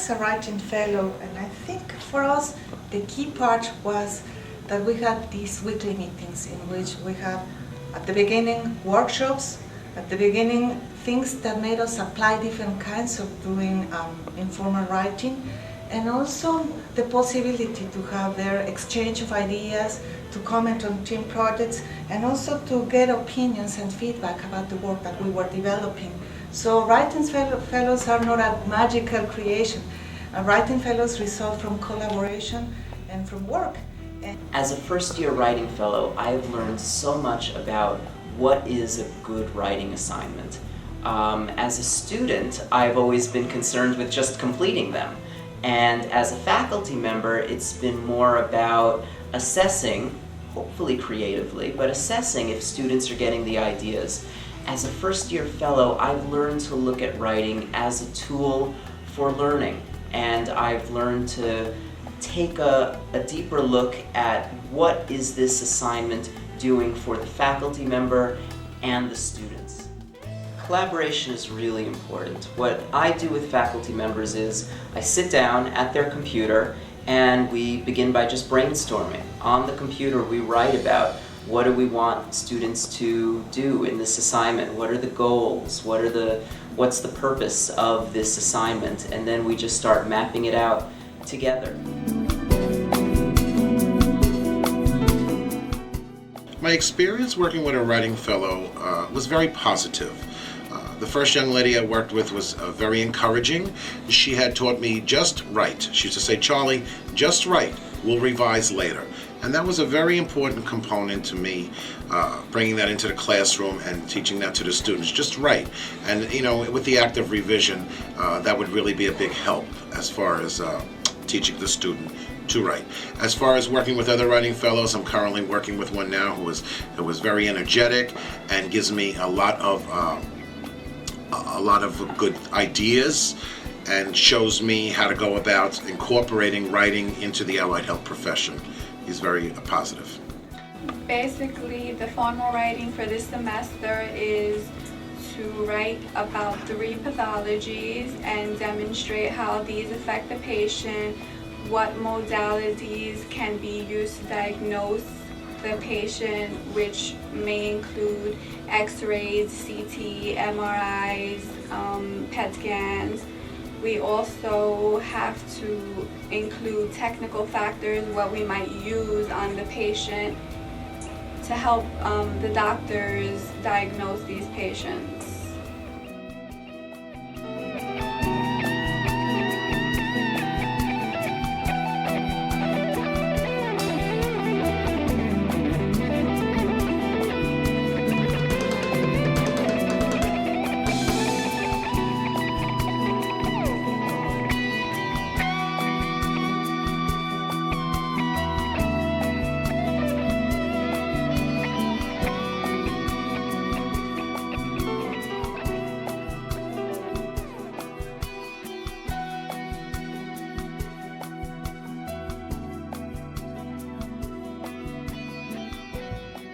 as a writing fellow, and I think for us the key part was that we had these weekly meetings in which we have at the beginning workshops, at the beginning things that made us apply different kinds of doing informal writing, and also the possibility to have their exchange of ideas, to comment on team projects, and also to get opinions and feedback about the work that we were developing. So writing fellows are not a magical creation. Writing fellows result from collaboration and from work. As a first-year writing fellow, I've learned so much about what is a good writing assignment. As a student, I've always been concerned with just completing them. And as a faculty member, it's been more about assessing, hopefully creatively, but assessing if students are getting the ideas. As a first-year fellow, I've learned to look at writing as a tool for learning, and I've learned to take a deeper look at what is this assignment doing for the faculty member and the students. Collaboration is really important. What I do with faculty members is I sit down at their computer and we begin by just brainstorming. On the computer we write about what do we want students to do in this assignment, what are the goals, what's the purpose of this assignment, and then we just start mapping it out together. My experience working with a writing fellow was very positive. The first young lady I worked with was very encouraging. She had taught me just write. She used to say, "Charlie, just write. We'll revise later." And that was a very important component to me, bringing that into the classroom and teaching that to the students. Just write. And you know, with the active revision, that would really be a big help as far as teaching the student to write. As far as working with other writing fellows, I'm currently working with one now who is very energetic and gives me a lot of good ideas and shows me how to go about incorporating writing into the allied health profession. He's very positive. Basically, the formal writing for this semester is to write about 3 pathologies and demonstrate how these affect the patient, what modalities can be used to diagnose the patient, which may include X-rays, CT, MRIs, PET scans. We also have to include technical factors, what we might use on the patient to help the doctors diagnose these patients.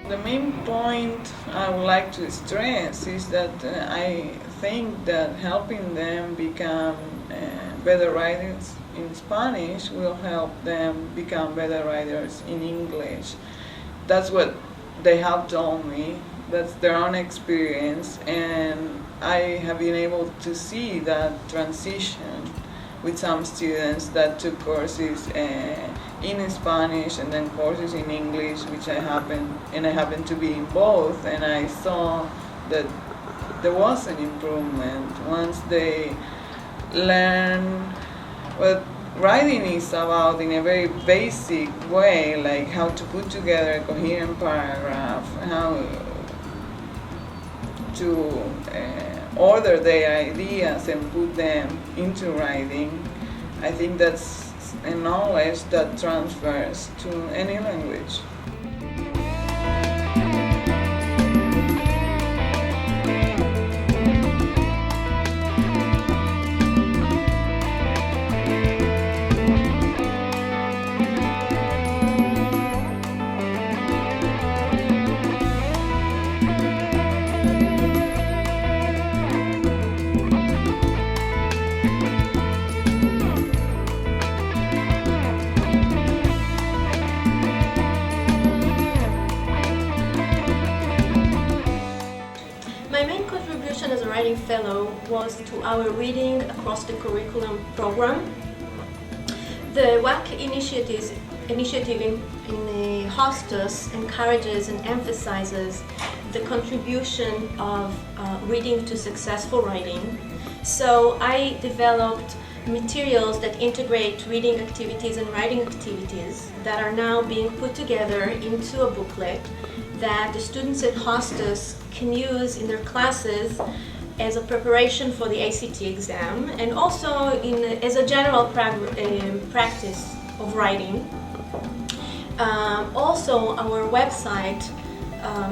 The main point I would like to stress is that I think that helping them become better writers in Spanish will help them become better writers in English. That's what they have told me. That's their own experience, and I have been able to see that transition with some students that took courses in Spanish and then courses in English, which I happened to be in both, and I saw that there was an improvement once they learn what writing is about in a very basic way, like how to put together a coherent paragraph, how to order their ideas and put them into writing. I think that's a knowledge that transfers to any language. Writing Fellow was to our Reading Across the Curriculum program. The WAC initiative in Hostos encourages and emphasizes the contribution of reading to successful writing. So I developed materials that integrate reading activities and writing activities that are now being put together into a booklet that the students at Hostos can use in their classes as a preparation for the ACT exam, and also as a general practice of writing. Also, our website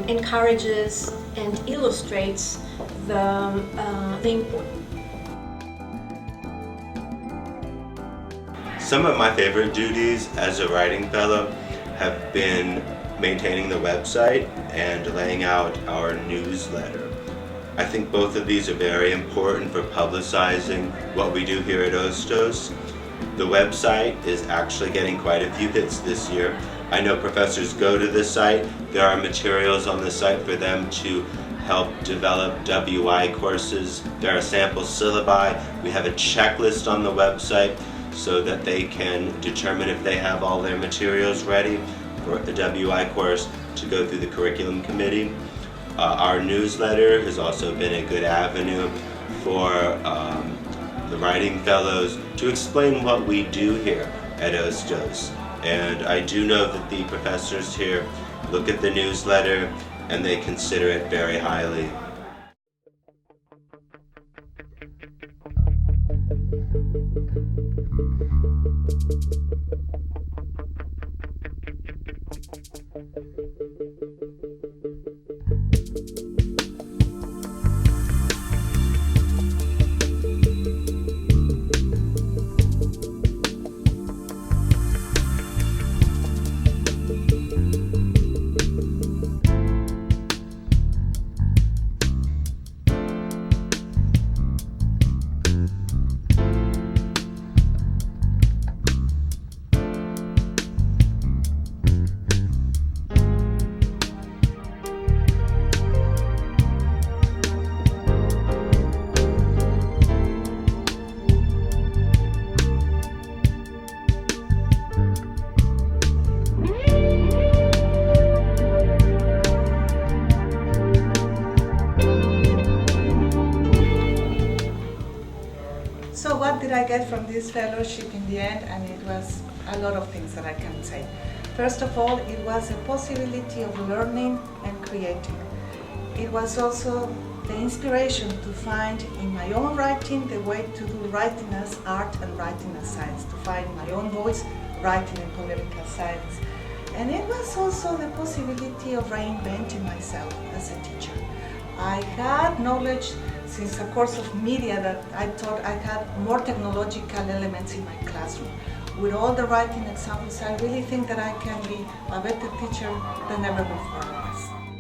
encourages and illustrates the Some of my favorite duties as a writing fellow have been maintaining the website and laying out our newsletter. I think both of these are very important for publicizing what we do here at Hostos. The website is actually getting quite a few hits this year. I know professors go to the site. There are materials on the site for them to help develop WI courses. There are sample syllabi. We have a checklist on the website so that they can determine if they have all their materials ready for the WI course to go through the curriculum committee. Our newsletter has also been a good avenue for the writing fellows to explain what we do here at Hostos. And I do know that the professors here look at the newsletter and they consider it very highly. So what did I get from this fellowship in the end? And it was a lot of things that I can say. First of all, it was a possibility of learning and creating. It was also the inspiration to find in my own writing the way to do writing as art and writing as science, to find my own voice writing in political science. And it was also the possibility of reinventing myself as a teacher. I had knowledge since a course of media that I thought I had more technological elements in my classroom. With all the writing examples, I really think that I can be a better teacher than ever before I was.